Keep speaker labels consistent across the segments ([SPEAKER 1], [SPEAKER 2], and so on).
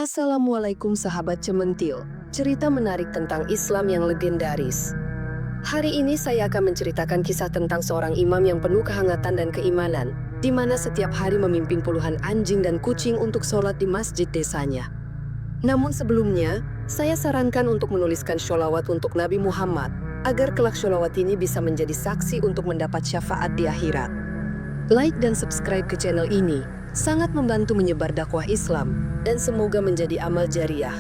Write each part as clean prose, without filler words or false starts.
[SPEAKER 1] Assalamualaikum sahabat Cementil, cerita menarik tentang Islam yang legendaris. Hari ini saya akan menceritakan kisah tentang seorang imam yang penuh kehangatan dan keimanan, di mana setiap hari memimpin puluhan anjing dan kucing untuk sholat di masjid desanya. Namun sebelumnya, saya sarankan untuk menuliskan sholawat untuk Nabi Muhammad, agar kelak sholawat ini bisa menjadi saksi untuk mendapat syafaat di akhirat. Like dan subscribe ke channel ini, sangat membantu menyebar dakwah Islam, dan semoga menjadi amal jariah.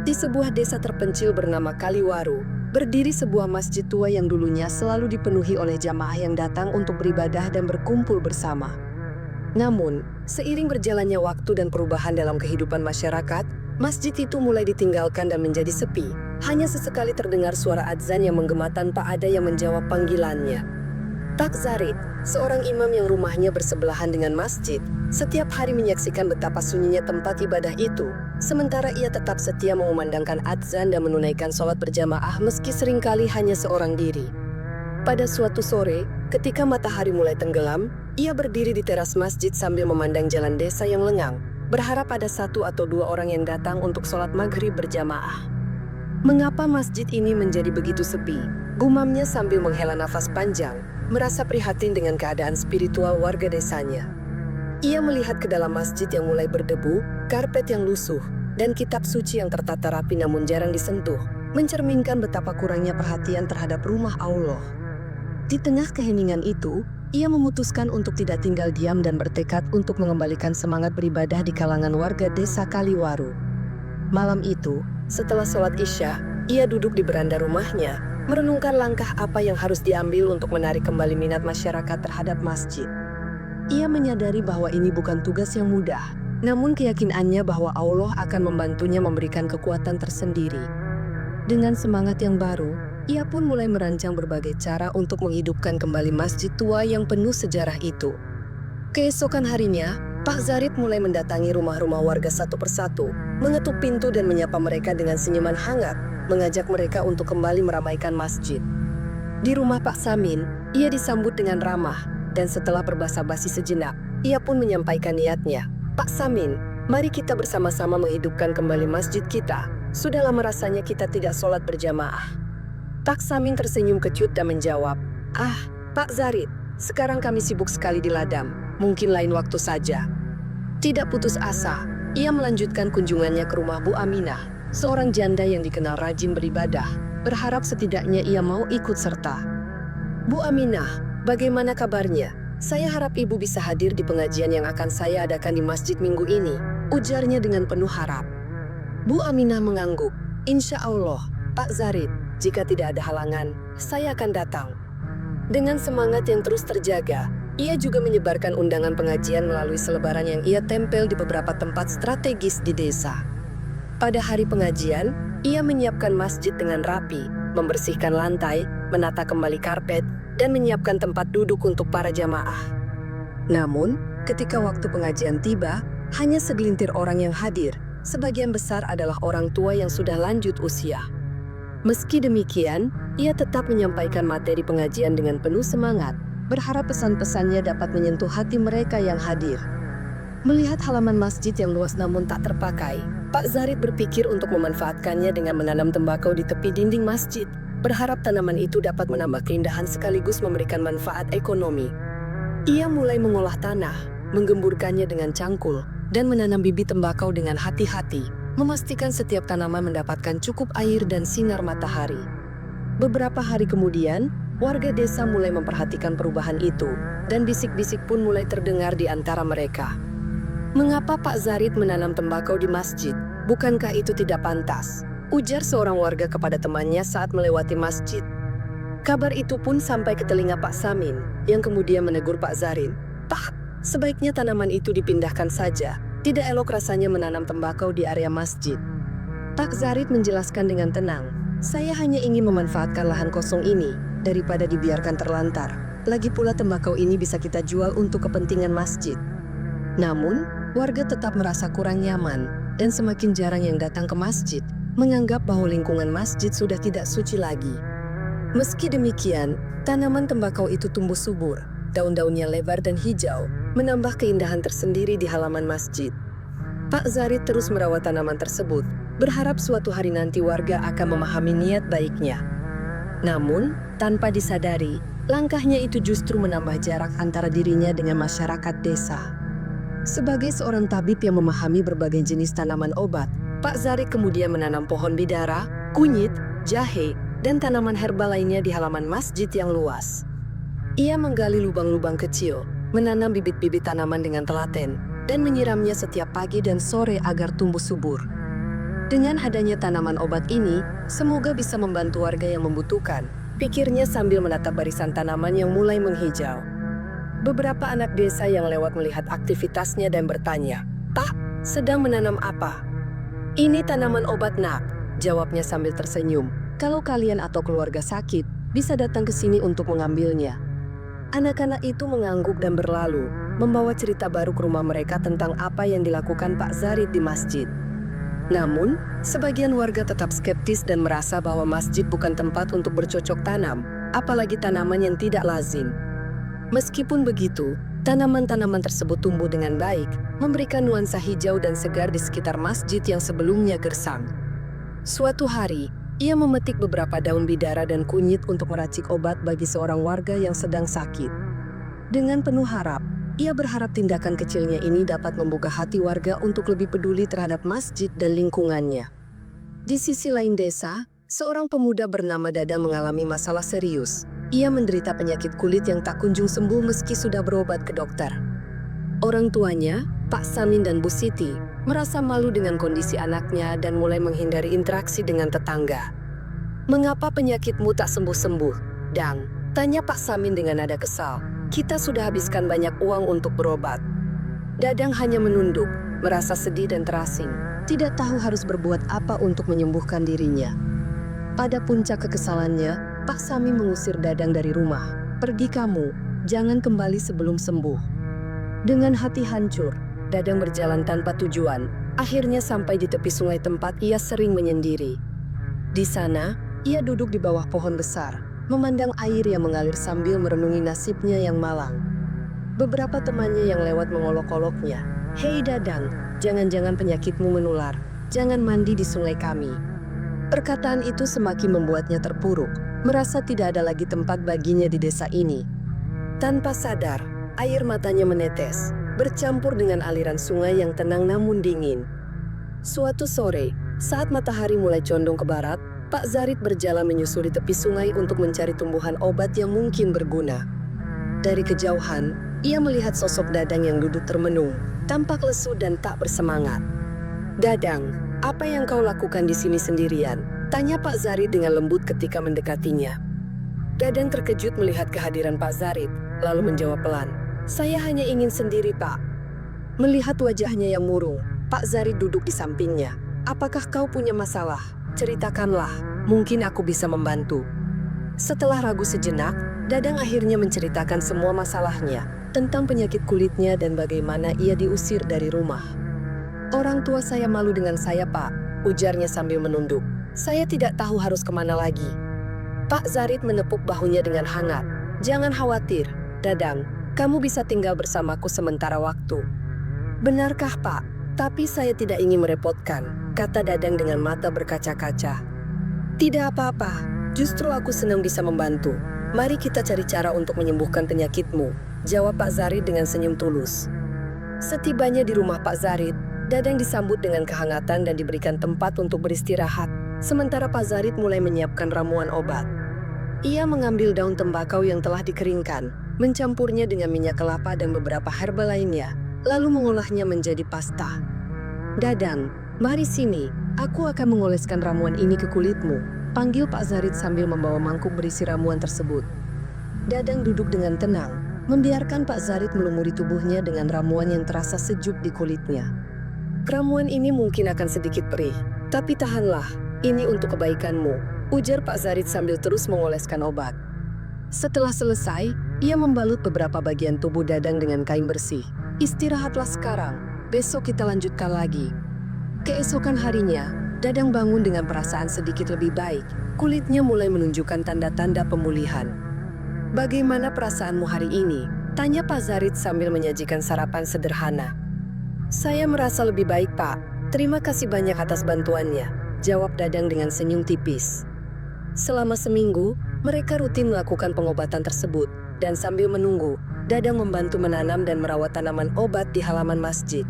[SPEAKER 1] Di sebuah desa terpencil bernama Kaliwaru, berdiri sebuah masjid tua yang dulunya selalu dipenuhi oleh jamaah yang datang untuk beribadah dan berkumpul bersama. Namun, seiring berjalannya waktu dan perubahan dalam kehidupan masyarakat, masjid itu mulai ditinggalkan dan menjadi sepi. Hanya sesekali terdengar suara adzan yang menggema tanpa ada yang menjawab panggilannya. Tak Zarid, seorang imam yang rumahnya bersebelahan dengan masjid, setiap hari menyaksikan betapa sunyinya tempat ibadah itu, sementara ia tetap setia mengumandangkan adzan dan menunaikan sholat berjamaah meski seringkali hanya seorang diri. Pada suatu sore, ketika matahari mulai tenggelam, ia berdiri di teras masjid sambil memandang jalan desa yang lengang, berharap ada satu atau dua orang yang datang untuk sholat maghrib berjamaah. Mengapa masjid ini menjadi begitu sepi? Gumamnya sambil menghela nafas panjang, merasa prihatin dengan keadaan spiritual warga desanya. Ia melihat ke dalam masjid yang mulai berdebu, karpet yang lusuh, dan kitab suci yang tertata rapi namun jarang disentuh, mencerminkan betapa kurangnya perhatian terhadap rumah Allah. Di tengah keheningan itu, ia memutuskan untuk tidak tinggal diam dan bertekad untuk mengembalikan semangat beribadah di kalangan warga desa Kaliwaru. Malam itu, setelah sholat Isya, ia duduk di beranda rumahnya, merenungkan langkah apa yang harus diambil untuk menarik kembali minat masyarakat terhadap masjid. Ia menyadari bahwa ini bukan tugas yang mudah, namun keyakinannya bahwa Allah akan membantunya memberikan kekuatan tersendiri. Dengan semangat yang baru, ia pun mulai merancang berbagai cara untuk menghidupkan kembali masjid tua yang penuh sejarah itu. Keesokan harinya, Pak Zarid mulai mendatangi rumah-rumah warga satu persatu, mengetuk pintu dan menyapa mereka dengan senyuman hangat, mengajak mereka untuk kembali meramaikan masjid. Di rumah Pak Samin, ia disambut dengan ramah, dan setelah berbasa-basi sejenak, ia pun menyampaikan niatnya. Pak Samin, mari kita bersama-sama menghidupkan kembali masjid kita. Sudah lama rasanya kita tidak sholat berjamaah. Pak Samin tersenyum kecut dan menjawab, Pak Zarid, sekarang kami sibuk sekali di ladang, mungkin lain waktu saja. Tidak putus asa, ia melanjutkan kunjungannya ke rumah Bu Aminah, seorang janda yang dikenal rajin beribadah, berharap setidaknya ia mau ikut serta. Bu Aminah, bagaimana kabarnya? Saya harap ibu bisa hadir di pengajian yang akan saya adakan di masjid minggu ini, ujarnya dengan penuh harap. Bu Aminah mengangguk, Insya Allah, Pak Zarid, jika tidak ada halangan, saya akan datang. Dengan semangat yang terus terjaga, ia juga menyebarkan undangan pengajian melalui selebaran yang ia tempel di beberapa tempat strategis di desa. Pada hari pengajian, ia menyiapkan masjid dengan rapi, membersihkan lantai, menata kembali karpet, dan menyiapkan tempat duduk untuk para jamaah. Namun, ketika waktu pengajian tiba, hanya segelintir orang yang hadir, sebagian besar adalah orang tua yang sudah lanjut usia. Meski demikian, ia tetap menyampaikan materi pengajian dengan penuh semangat, berharap pesan-pesannya dapat menyentuh hati mereka yang hadir. Melihat halaman masjid yang luas namun tak terpakai, Pak Zarid berpikir untuk memanfaatkannya dengan menanam tembakau di tepi dinding masjid, berharap tanaman itu dapat menambah keindahan sekaligus memberikan manfaat ekonomi. Ia mulai mengolah tanah, menggemburkannya dengan cangkul, dan menanam bibit tembakau dengan hati-hati, memastikan setiap tanaman mendapatkan cukup air dan sinar matahari. Beberapa hari kemudian, warga desa mulai memperhatikan perubahan itu, dan bisik-bisik pun mulai terdengar di antara mereka. Mengapa Pak Zarid menanam tembakau di masjid? Bukankah itu tidak pantas? Ujar seorang warga kepada temannya saat melewati masjid. Kabar itu pun sampai ke telinga Pak Samin, yang kemudian menegur Pak Zarid. Pak, sebaiknya tanaman itu dipindahkan saja. Tidak elok rasanya menanam tembakau di area masjid. Pak Zarid menjelaskan dengan tenang, saya hanya ingin memanfaatkan lahan kosong ini, daripada dibiarkan terlantar. Lagi pula tembakau ini bisa kita jual untuk kepentingan masjid. Namun, warga tetap merasa kurang nyaman, dan semakin jarang yang datang ke masjid, menganggap bahwa lingkungan masjid sudah tidak suci lagi. Meski demikian, tanaman tembakau itu tumbuh subur, daun-daunnya lebar dan hijau, menambah keindahan tersendiri di halaman masjid. Pak Zarid terus merawat tanaman tersebut, berharap suatu hari nanti warga akan memahami niat baiknya. Namun, tanpa disadari, langkahnya itu justru menambah jarak antara dirinya dengan masyarakat desa. Sebagai seorang tabib yang memahami berbagai jenis tanaman obat, Pak Zarid kemudian menanam pohon bidara, kunyit, jahe, dan tanaman herba lainnya di halaman masjid yang luas. Ia menggali lubang-lubang kecil, menanam bibit-bibit tanaman dengan telaten, dan menyiramnya setiap pagi dan sore agar tumbuh subur. Dengan adanya tanaman obat ini, semoga bisa membantu warga yang membutuhkan, pikirnya sambil menatap barisan tanaman yang mulai menghijau. Beberapa anak desa yang lewat melihat aktivitasnya dan bertanya, "Pak, sedang menanam apa?" "Ini tanaman obat, Nak," jawabnya sambil tersenyum. "Kalau kalian atau keluarga sakit, bisa datang ke sini untuk mengambilnya." Anak-anak itu mengangguk dan berlalu, membawa cerita baru ke rumah mereka tentang apa yang dilakukan Pak Zarid di masjid. Namun, sebagian warga tetap skeptis dan merasa bahwa masjid bukan tempat untuk bercocok tanam, apalagi tanaman yang tidak lazim. Meskipun begitu, tanaman-tanaman tersebut tumbuh dengan baik, memberikan nuansa hijau dan segar di sekitar masjid yang sebelumnya gersang. Suatu hari, ia memetik beberapa daun bidara dan kunyit untuk meracik obat bagi seorang warga yang sedang sakit. Dengan penuh harap, ia berharap tindakan kecilnya ini dapat membuka hati warga untuk lebih peduli terhadap masjid dan lingkungannya. Di sisi lain desa, seorang pemuda bernama Dadang mengalami masalah serius. Ia menderita penyakit kulit yang tak kunjung sembuh meski sudah berobat ke dokter. Orang tuanya, Pak Samin dan Bu Siti, merasa malu dengan kondisi anaknya dan mulai menghindari interaksi dengan tetangga. "Mengapa penyakitmu tak sembuh-sembuh, Dang?" tanya Pak Samin dengan nada kesal. "Kita sudah habiskan banyak uang untuk berobat." Dadang hanya menunduk, merasa sedih dan terasing, tidak tahu harus berbuat apa untuk menyembuhkan dirinya. Pada puncak kekesalannya, Pak Samin mengusir Dadang dari rumah. "Pergi kamu, jangan kembali sebelum sembuh." Dengan hati hancur, Dadang berjalan tanpa tujuan, akhirnya sampai di tepi sungai tempat ia sering menyendiri. Di sana, ia duduk di bawah pohon besar, memandang air yang mengalir sambil merenungi nasibnya yang malang. Beberapa temannya yang lewat mengolok-oloknya, "Hei Dadang, jangan-jangan penyakitmu menular, jangan mandi di sungai kami." Perkataan itu semakin membuatnya terpuruk, merasa tidak ada lagi tempat baginya di desa ini. Tanpa sadar, air matanya menetes, bercampur dengan aliran sungai yang tenang namun dingin. Suatu sore, saat matahari mulai condong ke barat, Pak Zarid berjalan menyusuri tepi sungai untuk mencari tumbuhan obat yang mungkin berguna. Dari kejauhan, ia melihat sosok Dadang yang duduk termenung, tampak lesu dan tak bersemangat. "Dadang, apa yang kau lakukan di sini sendirian?" tanya Pak Zarid dengan lembut ketika mendekatinya. Dadang terkejut melihat kehadiran Pak Zarid, lalu menjawab pelan, "Saya hanya ingin sendiri, Pak." Melihat wajahnya yang murung, Pak Zarid duduk di sampingnya. "Apakah kau punya masalah? Ceritakanlah, mungkin aku bisa membantu." Setelah ragu sejenak, Dadang akhirnya menceritakan semua masalahnya, tentang penyakit kulitnya dan bagaimana ia diusir dari rumah. "Orang tua saya malu dengan saya, Pak," ujarnya sambil menunduk. "Saya tidak tahu harus kemana lagi." Pak Zarid menepuk bahunya dengan hangat. "Jangan khawatir, Dadang, kamu bisa tinggal bersamaku sementara waktu." "Benarkah, Pak? Tapi saya tidak ingin merepotkan," kata Dadang dengan mata berkaca-kaca. "Tidak apa-apa, justru aku senang bisa membantu. Mari kita cari cara untuk menyembuhkan penyakitmu," jawab Pak Zarid dengan senyum tulus. Setibanya di rumah Pak Zarid, Dadang disambut dengan kehangatan dan diberikan tempat untuk beristirahat, sementara Pak Zarid mulai menyiapkan ramuan obat. Ia mengambil daun tembakau yang telah dikeringkan, mencampurnya dengan minyak kelapa dan beberapa herba lainnya, lalu mengolahnya menjadi pasta. "Dadang, mari sini, aku akan mengoleskan ramuan ini ke kulitmu," panggil Pak Zarid sambil membawa mangkuk berisi ramuan tersebut. Dadang duduk dengan tenang, membiarkan Pak Zarid melumuri tubuhnya dengan ramuan yang terasa sejuk di kulitnya. "Ramuan ini mungkin akan sedikit perih, tapi tahanlah, ini untuk kebaikanmu," ujar Pak Zarid sambil terus mengoleskan obat. Setelah selesai, ia membalut beberapa bagian tubuh Dadang dengan kain bersih. "Istirahatlah sekarang, besok kita lanjutkan lagi." Keesokan harinya, Dadang bangun dengan perasaan sedikit lebih baik. Kulitnya mulai menunjukkan tanda-tanda pemulihan. "Bagaimana perasaanmu hari ini?" tanya Pak Zarid sambil menyajikan sarapan sederhana. Saya merasa lebih baik, Pak. Terima kasih banyak atas bantuannya, jawab Dadang dengan senyum tipis. Selama seminggu, mereka rutin melakukan pengobatan tersebut, dan sambil menunggu, Dadang membantu menanam dan merawat tanaman obat di halaman masjid.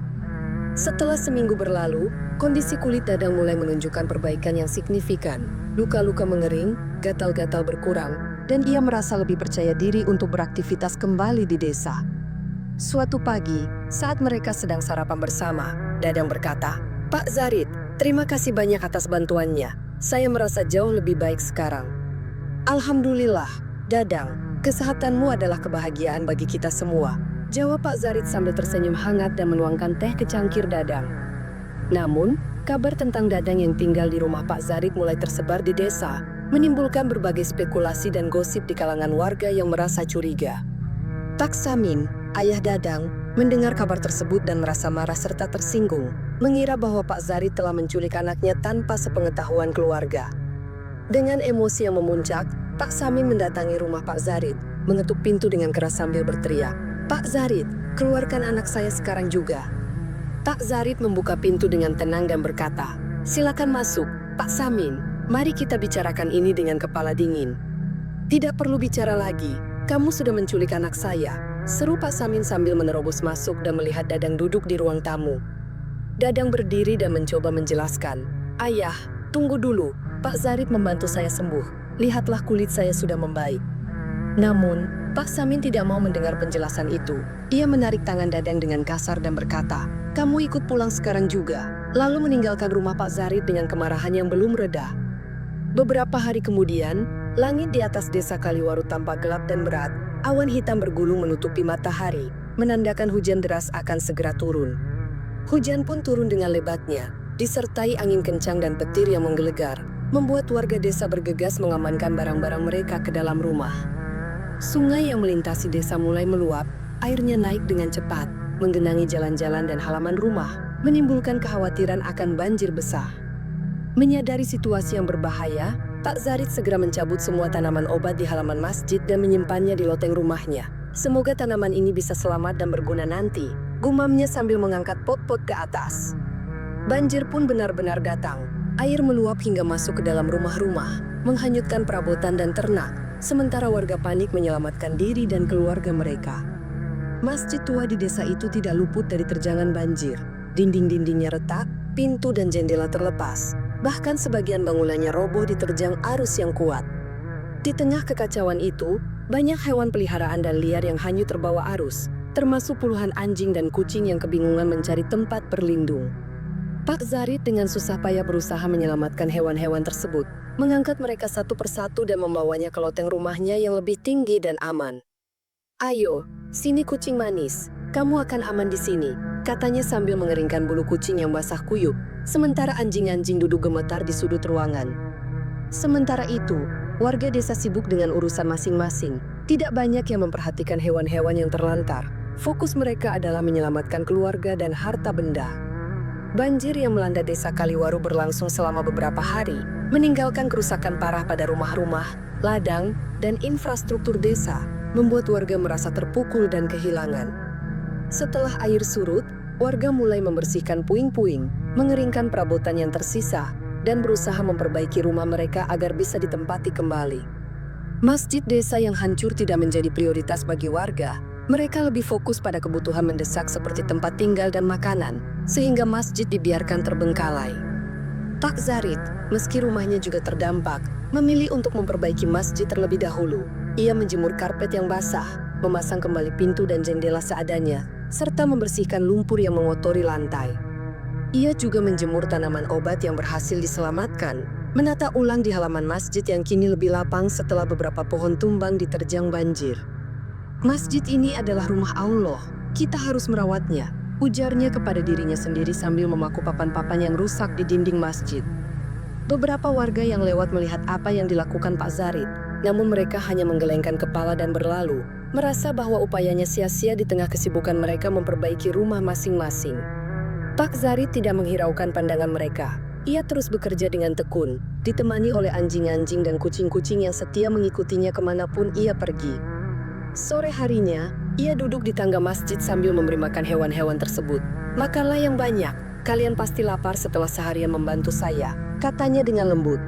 [SPEAKER 1] Setelah seminggu berlalu, kondisi kulit Dadang mulai menunjukkan perbaikan yang signifikan. Luka-luka mengering, gatal-gatal berkurang, dan ia merasa lebih percaya diri untuk beraktivitas kembali di desa. Suatu pagi, saat mereka sedang sarapan bersama, Dadang berkata, "Pak Zarid, terima kasih banyak atas bantuannya. Saya merasa jauh lebih baik sekarang." "Alhamdulillah, Dadang. Kesehatanmu adalah kebahagiaan bagi kita semua," jawab Pak Zarid sambil tersenyum hangat dan menuangkan teh ke cangkir Dadang. Namun, kabar tentang Dadang yang tinggal di rumah Pak Zarid mulai tersebar di desa, menimbulkan berbagai spekulasi dan gosip di kalangan warga yang merasa curiga. Tak Samin, ayah Dadang, mendengar kabar tersebut dan merasa marah serta tersinggung, mengira bahwa Pak Zarid telah menculik anaknya tanpa sepengetahuan keluarga. Dengan emosi yang memuncak, Tak Samin mendatangi rumah Pak Zarid, mengetuk pintu dengan keras sambil berteriak, "Pak Zarid, keluarkan anak saya sekarang juga." Tak Zarid membuka pintu dengan tenang dan berkata, "Silakan masuk, Pak Samin. Mari kita bicarakan ini dengan kepala dingin." "Tidak perlu bicara lagi, kamu sudah menculik anak saya," seru Pak Samin sambil menerobos masuk dan melihat Dadang duduk di ruang tamu. Dadang berdiri dan mencoba menjelaskan, "Ayah, tunggu dulu, Pak Zarid membantu saya sembuh. Lihatlah kulit saya sudah membaik." Namun, Pak Samin tidak mau mendengar penjelasan itu. Ia menarik tangan Dadang dengan kasar dan berkata, "Kamu ikut pulang sekarang juga," lalu meninggalkan rumah Pak Zarid dengan kemarahan yang belum reda. Beberapa hari kemudian, langit di atas desa Kaliwaru tampak gelap dan berat. Awan hitam bergulung menutupi matahari, menandakan hujan deras akan segera turun. Hujan pun turun dengan lebatnya, disertai angin kencang dan petir yang menggelegar, membuat warga desa bergegas mengamankan barang-barang mereka ke dalam rumah. Sungai yang melintasi desa mulai meluap, airnya naik dengan cepat, menggenangi jalan-jalan dan halaman rumah, menimbulkan kekhawatiran akan banjir besar. Menyadari situasi yang berbahaya, Pak Zarid segera mencabut semua tanaman obat di halaman masjid dan menyimpannya di loteng rumahnya. "Semoga tanaman ini bisa selamat dan berguna nanti," gumamnya sambil mengangkat pot-pot ke atas. Banjir pun benar-benar datang. Air meluap hingga masuk ke dalam rumah-rumah, menghanyutkan perabotan dan ternak, sementara warga panik menyelamatkan diri dan keluarga mereka. Masjid tua di desa itu tidak luput dari terjangan banjir. Dinding-dindingnya retak, pintu dan jendela terlepas. Bahkan sebagian bangunannya roboh diterjang arus yang kuat. Di tengah kekacauan itu, banyak hewan peliharaan dan liar yang hanyut terbawa arus, termasuk puluhan anjing dan kucing yang kebingungan mencari tempat berlindung. Pak Zarid dengan susah payah berusaha menyelamatkan hewan-hewan tersebut, mengangkat mereka satu persatu dan membawanya ke loteng rumahnya yang lebih tinggi dan aman. "Ayo, sini kucing manis, kamu akan aman di sini," katanya sambil mengeringkan bulu kucing yang basah kuyup, sementara anjing-anjing duduk gemetar di sudut ruangan. Sementara itu, warga desa sibuk dengan urusan masing-masing. Tidak banyak yang memperhatikan hewan-hewan yang terlantar. Fokus mereka adalah menyelamatkan keluarga dan harta benda. Banjir yang melanda desa Kaliwaru berlangsung selama beberapa hari, meninggalkan kerusakan parah pada rumah-rumah, ladang, dan infrastruktur desa, membuat warga merasa terpukul dan kehilangan. Setelah air surut, warga mulai membersihkan puing-puing, mengeringkan perabotan yang tersisa, dan berusaha memperbaiki rumah mereka agar bisa ditempati kembali. Masjid desa yang hancur tidak menjadi prioritas bagi warga. Mereka lebih fokus pada kebutuhan mendesak seperti tempat tinggal dan makanan, sehingga masjid dibiarkan terbengkalai. Tak Zarid, meski rumahnya juga terdampak, memilih untuk memperbaiki masjid terlebih dahulu. Ia menjemur karpet yang basah, memasang kembali pintu dan jendela seadanya, serta membersihkan lumpur yang mengotori lantai. Ia juga menjemur tanaman obat yang berhasil diselamatkan, menata ulang di halaman masjid yang kini lebih lapang setelah beberapa pohon tumbang diterjang banjir. "Masjid ini adalah rumah Allah, kita harus merawatnya," ujarnya kepada dirinya sendiri sambil memaku papan-papan yang rusak di dinding masjid. Beberapa warga yang lewat melihat apa yang dilakukan Pak Zarid, namun mereka hanya menggelengkan kepala dan berlalu, merasa bahwa upayanya sia-sia di tengah kesibukan mereka memperbaiki rumah masing-masing. Pak Zarid tidak menghiraukan pandangan mereka. Ia terus bekerja dengan tekun, ditemani oleh anjing-anjing dan kucing-kucing yang setia mengikutinya kemanapun ia pergi. Sore harinya, Ia duduk di tangga masjid sambil memberi makan hewan-hewan tersebut. "Makanlah yang banyak, kalian pasti lapar setelah seharian membantu saya," katanya dengan lembut.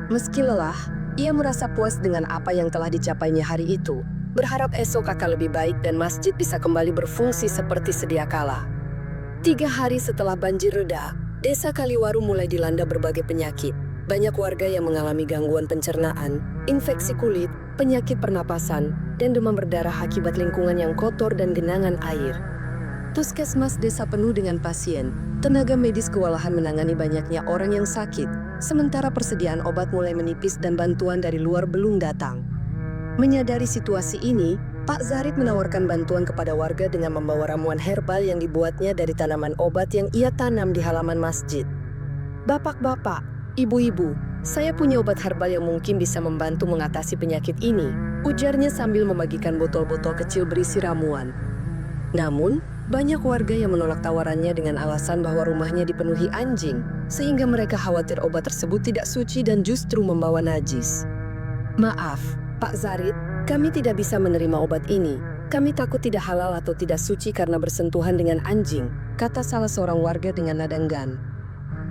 [SPEAKER 1] Meski lelah, ia merasa puas dengan apa yang telah dicapainya hari itu. Berharap esok akan lebih baik dan masjid bisa kembali berfungsi seperti sedia kala. 3 hari setelah banjir reda, Desa Kaliwaru mulai dilanda berbagai penyakit. Banyak warga yang mengalami gangguan pencernaan, infeksi kulit, penyakit pernapasan, dan demam berdarah akibat lingkungan yang kotor dan genangan air. Puskesmas desa penuh dengan pasien. Tenaga medis kewalahan menangani banyaknya orang yang sakit, sementara persediaan obat mulai menipis dan bantuan dari luar belum datang. Menyadari situasi ini, Pak Zarid menawarkan bantuan kepada warga dengan membawa ramuan herbal yang dibuatnya dari tanaman obat yang ia tanam di halaman masjid. "Bapak-bapak, ibu-ibu, saya punya obat herbal yang mungkin bisa membantu mengatasi penyakit ini," ujarnya sambil membagikan botol-botol kecil berisi ramuan. Namun, banyak warga yang menolak tawarannya dengan alasan bahwa rumahnya dipenuhi anjing, sehingga mereka khawatir obat tersebut tidak suci dan justru membawa najis. "Maaf, Pak Zarid, kami tidak bisa menerima obat ini. Kami takut tidak halal atau tidak suci karena bersentuhan dengan anjing," kata salah seorang warga dengan nada enggan.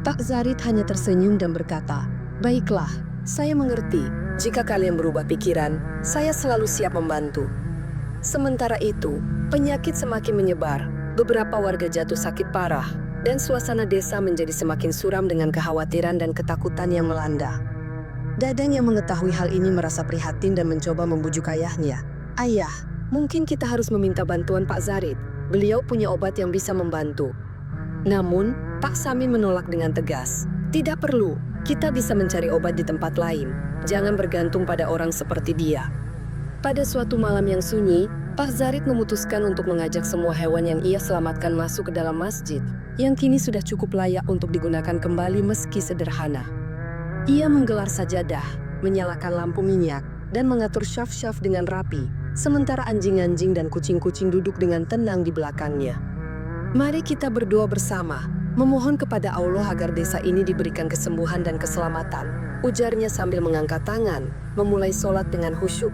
[SPEAKER 1] Pak Zarid hanya tersenyum dan berkata, "Baiklah, saya mengerti. Jika kalian berubah pikiran, saya selalu siap membantu." Sementara itu, penyakit semakin menyebar. Beberapa warga jatuh sakit parah, dan suasana desa menjadi semakin suram dengan kekhawatiran dan ketakutan yang melanda. Dadang yang mengetahui hal ini merasa prihatin dan mencoba membujuk ayahnya. "Ayah, mungkin kita harus meminta bantuan Pak Zarid. Beliau punya obat yang bisa membantu." Namun, Pak Samin menolak dengan tegas. "Tidak perlu, kita bisa mencari obat di tempat lain. Jangan bergantung pada orang seperti dia." Pada suatu malam yang sunyi, Pak Zarid memutuskan untuk mengajak semua hewan yang ia selamatkan masuk ke dalam masjid, yang kini sudah cukup layak untuk digunakan kembali meski sederhana. Ia menggelar sajadah, menyalakan lampu minyak, dan mengatur syaf-syaf dengan rapi, sementara anjing-anjing dan kucing-kucing duduk dengan tenang di belakangnya. "Mari kita berdoa bersama, memohon kepada Allah agar desa ini diberikan kesembuhan dan keselamatan," ujarnya sambil mengangkat tangan, memulai sholat dengan khusyuk.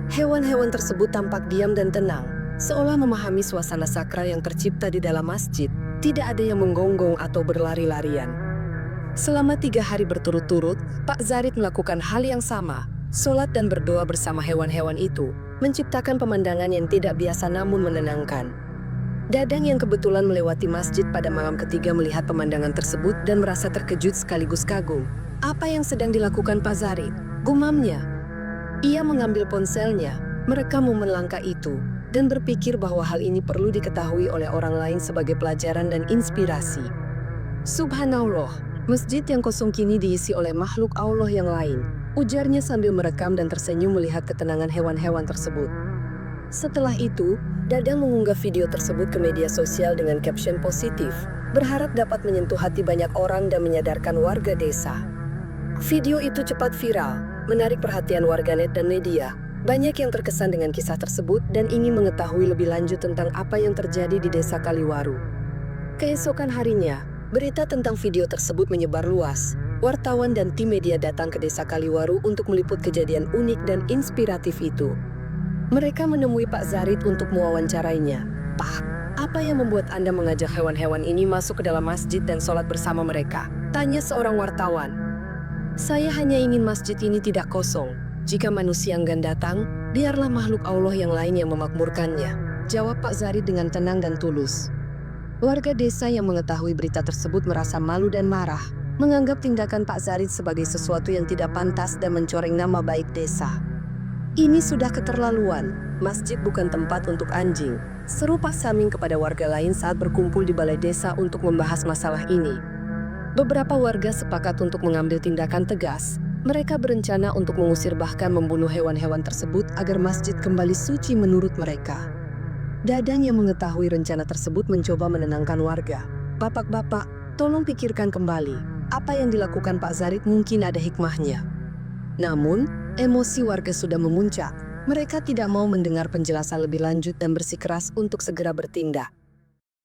[SPEAKER 1] Hewan-hewan tersebut tampak diam dan tenang, seolah memahami suasana sakral yang tercipta di dalam masjid. Tidak ada yang menggonggong atau berlari-larian. Selama 3 hari berturut-turut, Pak Zarid melakukan hal yang sama, sholat dan berdoa bersama hewan-hewan itu, menciptakan pemandangan yang tidak biasa namun menenangkan. Dadang yang kebetulan melewati masjid pada malam ketiga melihat pemandangan tersebut dan merasa terkejut sekaligus kagum. "Apa yang sedang dilakukan Pak Zarid?" gumamnya. Ia mengambil ponselnya, merekam momen langka itu, dan berpikir bahwa hal ini perlu diketahui oleh orang lain sebagai pelajaran dan inspirasi. "Subhanallah, masjid yang kosong kini diisi oleh makhluk Allah yang lain," ujarnya sambil merekam dan tersenyum melihat ketenangan hewan-hewan tersebut. Setelah itu, Dadang mengunggah video tersebut ke media sosial dengan caption positif, berharap dapat menyentuh hati banyak orang dan menyadarkan warga desa. Video itu cepat viral, menarik perhatian warganet dan media. Banyak yang terkesan dengan kisah tersebut dan ingin mengetahui lebih lanjut tentang apa yang terjadi di Desa Kaliwaru. Keesokan harinya, berita tentang video tersebut menyebar luas. Wartawan dan tim media datang ke Desa Kaliwaru untuk meliput kejadian unik dan inspiratif itu. Mereka menemui Pak Zarid untuk mewawancarainya. "Pak, apa yang membuat Anda mengajak hewan-hewan ini masuk ke dalam masjid dan sholat bersama mereka?" tanya seorang wartawan. "Saya hanya ingin masjid ini tidak kosong. Jika manusia enggan datang, biarlah makhluk Allah yang lain yang memakmurkannya," jawab Pak Zarid dengan tenang dan tulus. Warga desa yang mengetahui berita tersebut merasa malu dan marah, menganggap tindakan Pak Zarid sebagai sesuatu yang tidak pantas dan mencoreng nama baik desa. "Ini sudah keterlaluan, masjid bukan tempat untuk anjing," seru Pak Samin kepada warga lain saat berkumpul di balai desa untuk membahas masalah ini. Beberapa warga sepakat untuk mengambil tindakan tegas. Mereka berencana untuk mengusir bahkan membunuh hewan-hewan tersebut agar masjid kembali suci menurut mereka. Dadang yang mengetahui rencana tersebut mencoba menenangkan warga. "Bapak-bapak, tolong pikirkan kembali. Apa yang dilakukan Pak Zarid mungkin ada hikmahnya." Namun, emosi warga sudah memuncak. Mereka tidak mau mendengar penjelasan lebih lanjut dan bersikeras untuk segera bertindak.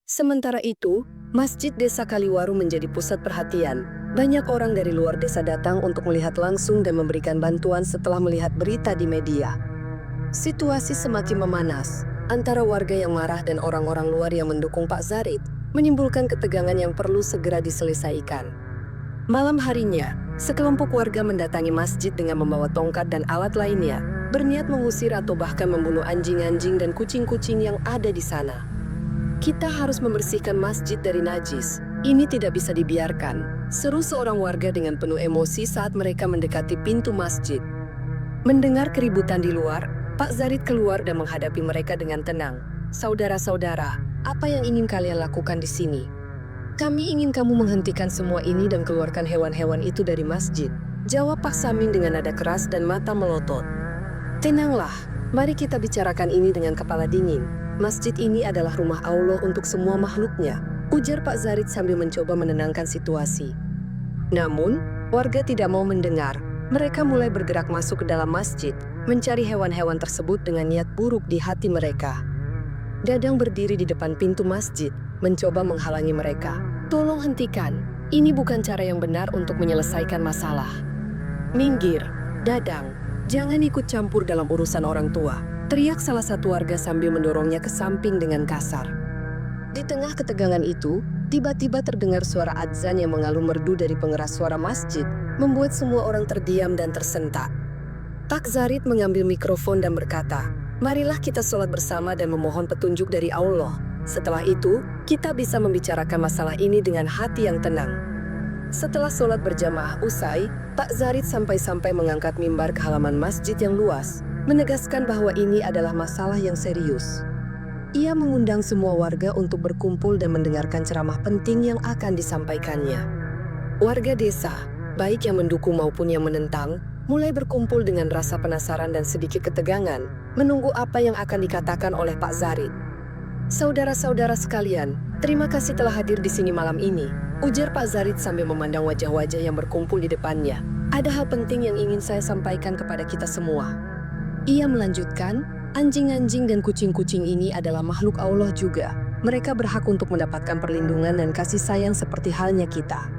[SPEAKER 1] Sementara itu, Masjid Desa Kaliwaru menjadi pusat perhatian. Banyak orang dari luar desa datang untuk melihat langsung dan memberikan bantuan setelah melihat berita di media. Situasi semakin memanas. antara warga yang marah dan orang-orang luar yang mendukung Pak Zarid, menimbulkan ketegangan yang perlu segera diselesaikan. Malam harinya, sekelompok warga mendatangi masjid dengan membawa tongkat dan alat lainnya, berniat mengusir atau bahkan membunuh anjing-anjing dan kucing-kucing yang ada di sana. Kita harus membersihkan masjid dari najis. Ini tidak bisa dibiarkan, seru seorang warga dengan penuh emosi saat mereka mendekati pintu masjid. Mendengar keributan di luar, Pak Zarid keluar dan menghadapi mereka dengan tenang. "Saudara-saudara, apa yang ingin kalian lakukan di sini?" "Kami ingin kamu menghentikan semua ini dan keluarkan hewan-hewan itu dari masjid," jawab Pak Samin dengan nada keras dan mata melotot. "Tenanglah, mari kita bicarakan ini dengan kepala dingin. Masjid ini adalah rumah Allah untuk semua makhluknya," ujar Pak Zarid sambil mencoba menenangkan situasi. Namun, warga tidak mau mendengar. Mereka mulai bergerak masuk ke dalam masjid, mencari hewan-hewan tersebut dengan niat buruk di hati mereka. Dadang berdiri di depan pintu masjid, mencoba menghalangi mereka. "Tolong hentikan, ini bukan cara yang benar untuk menyelesaikan masalah." "Minggir, Dadang, jangan ikut campur dalam urusan orang tua," teriak salah satu warga sambil mendorongnya ke samping dengan kasar. Di tengah ketegangan itu, tiba-tiba terdengar suara adzan yang mengalun merdu dari pengeras suara masjid, membuat semua orang terdiam dan tersentak. Pak Zarid mengambil mikrofon dan berkata, "Marilah kita sholat bersama dan memohon petunjuk dari Allah. Setelah itu, kita bisa membicarakan masalah ini dengan hati yang tenang." Setelah sholat berjamaah usai, Pak Zarid sampai-sampai mengangkat mimbar ke halaman masjid yang luas, menegaskan bahwa ini adalah masalah yang serius. Ia mengundang semua warga untuk berkumpul dan mendengarkan ceramah penting yang akan disampaikannya. Warga desa, baik yang mendukung maupun yang menentang, mulai berkumpul dengan rasa penasaran dan sedikit ketegangan, menunggu apa yang akan dikatakan oleh Pak Zarid. "Saudara-saudara sekalian, terima kasih telah hadir di sini malam ini," ujar Pak Zarid sambil memandang wajah-wajah yang berkumpul di depannya. "Ada hal penting yang ingin saya sampaikan kepada kita semua." Ia melanjutkan, "Anjing-anjing dan kucing-kucing ini adalah makhluk Allah juga. Mereka berhak untuk mendapatkan perlindungan dan kasih sayang seperti halnya kita."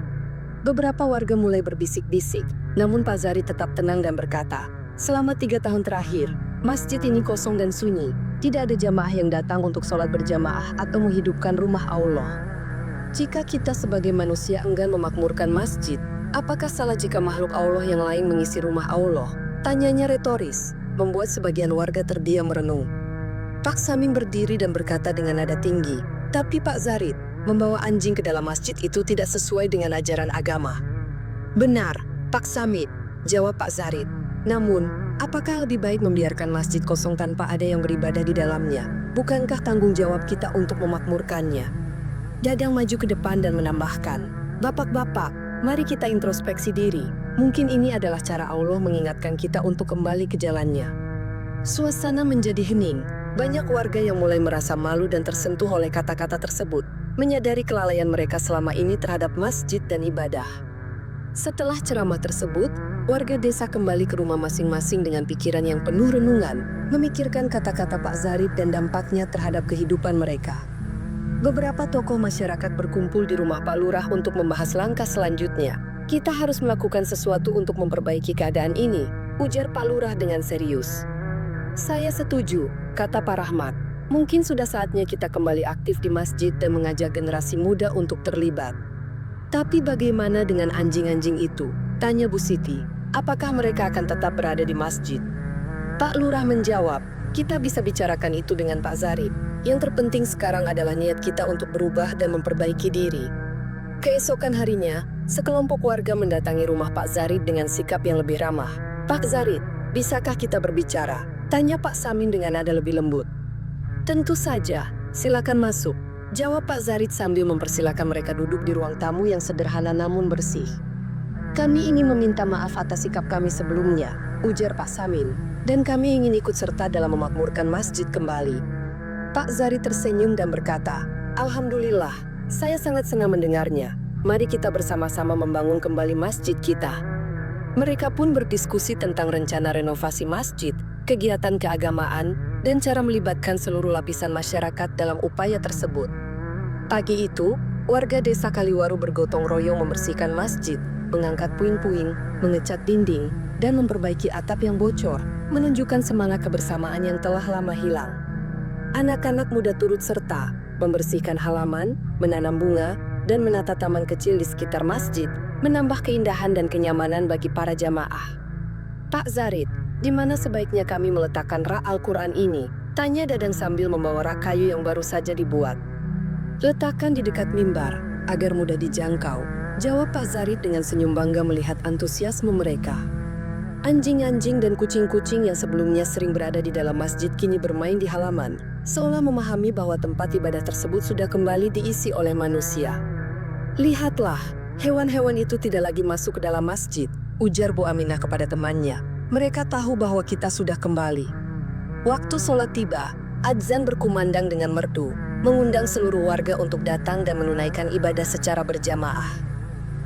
[SPEAKER 1] Beberapa warga mulai berbisik-bisik, namun Pak Zarid tetap tenang dan berkata, "Selama 3 tahun terakhir, masjid ini kosong dan sunyi. Tidak ada jamaah yang datang untuk sholat berjamaah atau menghidupkan rumah Allah. Jika kita sebagai manusia enggan memakmurkan masjid, apakah salah jika makhluk Allah yang lain mengisi rumah Allah?" Tanyanya retoris, membuat sebagian warga terdiam merenung. Pak Samin berdiri dan berkata dengan nada tinggi, "Tapi Pak Zarid, membawa anjing ke dalam masjid itu tidak sesuai dengan ajaran agama." "Benar, Pak Samin," jawab Pak Zarid. "Namun, apakah lebih baik membiarkan masjid kosong tanpa ada yang beribadah di dalamnya? Bukankah tanggung jawab kita untuk memakmurkannya?" Dadang maju ke depan dan menambahkan, "Bapak-bapak, mari kita introspeksi diri. Mungkin ini adalah cara Allah mengingatkan kita untuk kembali ke jalannya." Suasana menjadi hening. Banyak warga yang mulai merasa malu dan tersentuh oleh kata-kata tersebut, menyadari kelalaian mereka selama ini terhadap masjid dan ibadah. Setelah ceramah tersebut, warga desa kembali ke rumah masing-masing dengan pikiran yang penuh renungan, memikirkan kata-kata Pak Zarid dan dampaknya terhadap kehidupan mereka. Beberapa tokoh masyarakat berkumpul di rumah Pak Lurah untuk membahas langkah selanjutnya. "Kita harus melakukan sesuatu untuk memperbaiki keadaan ini," ujar Pak Lurah dengan serius. "Saya setuju," kata Pak Rahmat. "Mungkin sudah saatnya kita kembali aktif di masjid dan mengajak generasi muda untuk terlibat." "Tapi bagaimana dengan anjing-anjing itu?" tanya Bu Siti. "Apakah mereka akan tetap berada di masjid?" Pak Lurah menjawab, "Kita bisa bicarakan itu dengan Pak Zarid. Yang terpenting sekarang adalah niat kita untuk berubah dan memperbaiki diri." Keesokan harinya, sekelompok warga mendatangi rumah Pak Zarid dengan sikap yang lebih ramah. "Pak Zarid, bisakah kita berbicara?" tanya Pak Samin dengan nada lebih lembut. "Tentu saja, silakan masuk," jawab Pak Zarid sambil mempersilakan mereka duduk di ruang tamu yang sederhana namun bersih. "Kami ingin meminta maaf atas sikap kami sebelumnya," ujar Pak Samin, "dan kami ingin ikut serta dalam memakmurkan masjid kembali." Pak Zarid tersenyum dan berkata, "Alhamdulillah, saya sangat senang mendengarnya. Mari kita bersama-sama membangun kembali masjid kita." Mereka pun berdiskusi tentang rencana renovasi masjid, kegiatan keagamaan, dan cara melibatkan seluruh lapisan masyarakat dalam upaya tersebut. Pagi itu, warga desa Kaliwaru bergotong royong membersihkan masjid, mengangkat puing-puing, mengecat dinding, dan memperbaiki atap yang bocor, menunjukkan semangat kebersamaan yang telah lama hilang. Anak-anak muda turut serta, membersihkan halaman, menanam bunga, dan menata taman kecil di sekitar masjid, menambah keindahan dan kenyamanan bagi para jamaah. Pak Zarid, di mana sebaiknya kami meletakkan rak Al-Quran ini? Tanya Dadang sambil membawa rak kayu yang baru saja dibuat. Letakkan di dekat mimbar, agar mudah dijangkau, jawab Pak Zarid dengan senyum bangga melihat antusiasme mereka. Anjing-anjing dan kucing-kucing yang sebelumnya sering berada di dalam masjid kini bermain di halaman, seolah memahami bahwa tempat ibadah tersebut sudah kembali diisi oleh manusia. Lihatlah, hewan-hewan itu tidak lagi masuk ke dalam masjid, ujar Bu Aminah kepada temannya. Mereka tahu bahwa kita sudah kembali. Waktu sholat tiba, adzan berkumandang dengan merdu, mengundang seluruh warga untuk datang dan menunaikan ibadah secara berjamaah.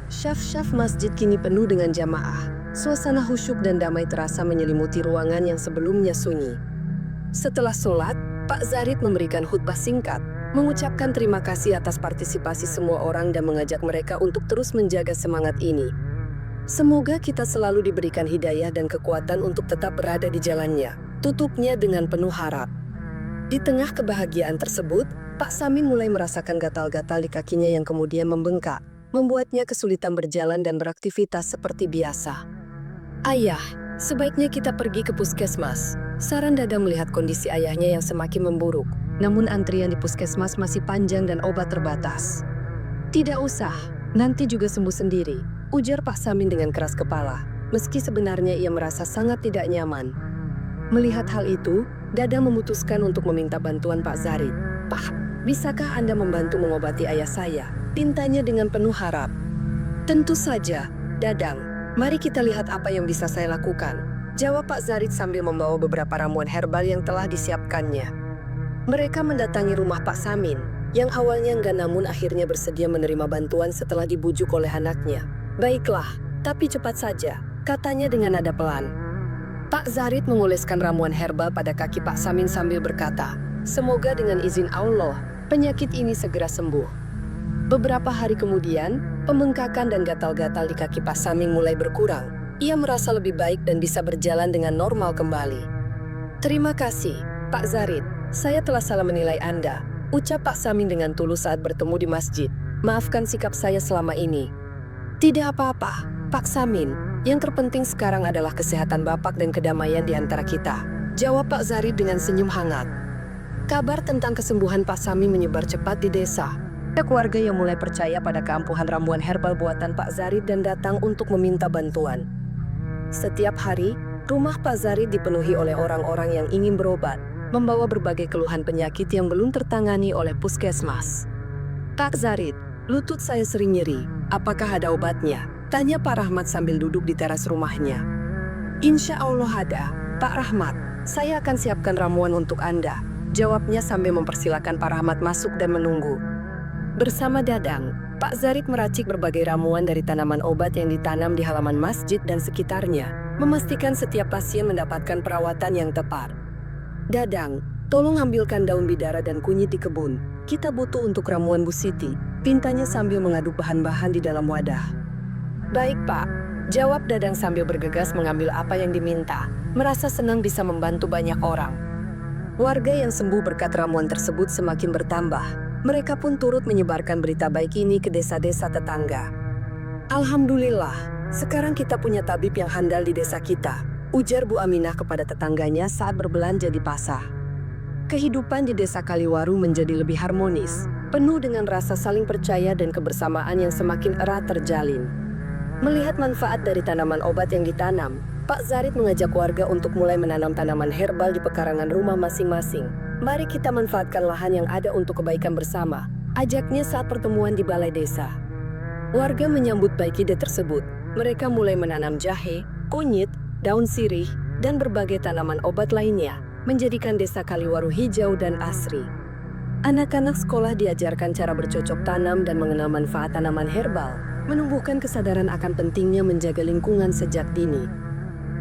[SPEAKER 1] Syaf-syaf masjid kini penuh dengan jamaah. Suasana khusyuk dan damai terasa menyelimuti ruangan yang sebelumnya sunyi. Setelah sholat, Pak Zarid memberikan khutbah singkat, mengucapkan terima kasih atas partisipasi semua orang dan mengajak mereka untuk terus menjaga semangat ini. Semoga kita selalu diberikan hidayah dan kekuatan untuk tetap berada di jalannya, tutupnya dengan penuh harap. Di tengah kebahagiaan tersebut, Pak Samin mulai merasakan gatal-gatal di kakinya yang kemudian membengkak, membuatnya kesulitan berjalan dan beraktivitas seperti biasa. Ayah, sebaiknya kita pergi ke puskesmas. Saran Dadang melihat kondisi ayahnya yang semakin memburuk. Namun antrian di puskesmas masih panjang dan obat terbatas. Tidak usah, nanti juga sembuh sendiri, ujar Pak Samin dengan keras kepala, meski sebenarnya ia merasa sangat tidak nyaman. Melihat hal itu, Dadang memutuskan untuk meminta bantuan Pak Zarid. Pak, bisakah Anda membantu mengobati ayah saya? Pintanya dengan penuh harap. Tentu saja, Dadang. Mari kita lihat apa yang bisa saya lakukan, jawab Pak Zarid sambil membawa beberapa ramuan herbal yang telah disiapkannya. Mereka mendatangi rumah Pak Samin, yang awalnya enggak namun akhirnya bersedia menerima bantuan setelah dibujuk oleh anaknya. Baiklah, tapi cepat saja, katanya dengan nada pelan. Pak Zarid mengoleskan ramuan herbal pada kaki Pak Samin sambil berkata, semoga dengan izin Allah, penyakit ini segera sembuh. Beberapa hari kemudian, pembengkakan dan gatal-gatal di kaki Pak Samin mulai berkurang. Ia merasa lebih baik dan bisa berjalan dengan normal kembali. Terima kasih, Pak Zarid. Saya telah salah menilai Anda, ucap Pak Samin dengan tulus saat bertemu di masjid. Maafkan sikap saya selama ini. Tidak apa-apa, Pak Samin. Yang terpenting sekarang adalah kesehatan Bapak dan kedamaian di antara kita, jawab Pak Zarid dengan senyum hangat. Kabar tentang kesembuhan Pak Samin menyebar cepat di desa. Ada keluarga yang mulai percaya pada keampuhan ramuan herbal buatan Pak Zarid dan datang untuk meminta bantuan. Setiap hari, rumah Pak Zarid dipenuhi oleh orang-orang yang ingin berobat, membawa berbagai keluhan penyakit yang belum tertangani oleh puskesmas. Pak Zarid, lutut saya sering nyeri, apakah ada obatnya? Tanya Pak Rahmat sambil duduk di teras rumahnya. Insya Allah ada, Pak Rahmat. Saya akan siapkan ramuan untuk Anda, jawabnya sambil mempersilakan Pak Rahmat masuk dan menunggu. Bersama Dadang, Pak Zarid meracik berbagai ramuan dari tanaman obat yang ditanam di halaman masjid dan sekitarnya, memastikan setiap pasien mendapatkan perawatan yang tepat. Dadang, tolong ambilkan daun bidara dan kunyit di kebun. Kita butuh untuk ramuan Bu Siti, pintanya sambil mengaduk bahan-bahan di dalam wadah. Baik Pak, jawab Dadang sambil bergegas mengambil apa yang diminta, merasa senang bisa membantu banyak orang. Warga yang sembuh berkat ramuan tersebut semakin bertambah. Mereka pun turut menyebarkan berita baik ini ke desa-desa tetangga. Alhamdulillah, sekarang kita punya tabib yang handal di desa kita, ujar Bu Aminah kepada tetangganya saat berbelanja di pasar. Kehidupan di desa Kaliwaru menjadi lebih harmonis, penuh dengan rasa saling percaya dan kebersamaan yang semakin erat terjalin. Melihat manfaat dari tanaman obat yang ditanam, Pak Zarid mengajak warga untuk mulai menanam tanaman herbal di pekarangan rumah masing-masing. Mari kita manfaatkan lahan yang ada untuk kebaikan bersama, ajaknya saat pertemuan di balai desa. Warga menyambut baik ide tersebut. Mereka mulai menanam jahe, kunyit, daun sirih, dan berbagai tanaman obat lainnya, menjadikan desa Kaliwaru hijau dan asri. Anak-anak sekolah diajarkan cara bercocok tanam dan mengenal manfaat tanaman herbal, menumbuhkan kesadaran akan pentingnya menjaga lingkungan sejak dini.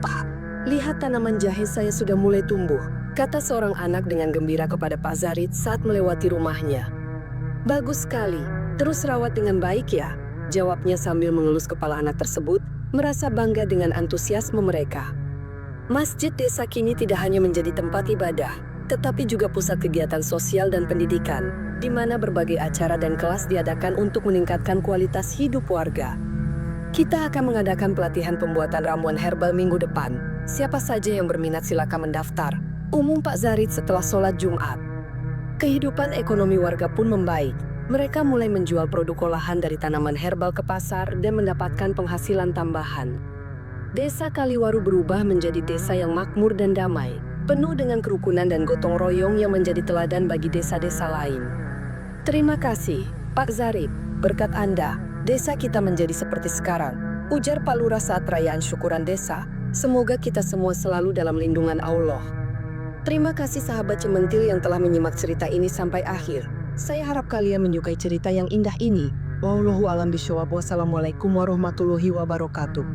[SPEAKER 1] Pak, lihat tanaman jahe saya sudah mulai tumbuh, kata seorang anak dengan gembira kepada Pak Zarid saat melewati rumahnya. Bagus sekali, terus rawat dengan baik ya, jawabnya sambil mengelus kepala anak tersebut, merasa bangga dengan antusiasme mereka. Masjid desa kini tidak hanya menjadi tempat ibadah, tetapi juga pusat kegiatan sosial dan pendidikan, di mana berbagai acara dan kelas diadakan untuk meningkatkan kualitas hidup warga. Kita akan mengadakan pelatihan pembuatan ramuan herbal minggu depan. Siapa saja yang berminat silakan mendaftar. Umum Pak Zarid setelah sholat Jumat. Kehidupan ekonomi warga pun membaik. Mereka mulai menjual produk olahan dari tanaman herbal ke pasar dan mendapatkan penghasilan tambahan. Desa Kaliwaru berubah menjadi desa yang makmur dan damai, penuh dengan kerukunan dan gotong royong yang menjadi teladan bagi desa-desa lain. Terima kasih, Pak Zarid. Berkat Anda, desa kita menjadi seperti sekarang, ujar Pak Lurah saat perayaan syukuran desa. Semoga kita semua selalu dalam lindungan Allah. Terima kasih sahabat Cementil yang telah menyimak cerita ini sampai akhir. Saya harap kalian menyukai cerita yang indah ini. Wallahu a'lam bishawab. Wassalamualaikum warahmatullahi wabarakatuh.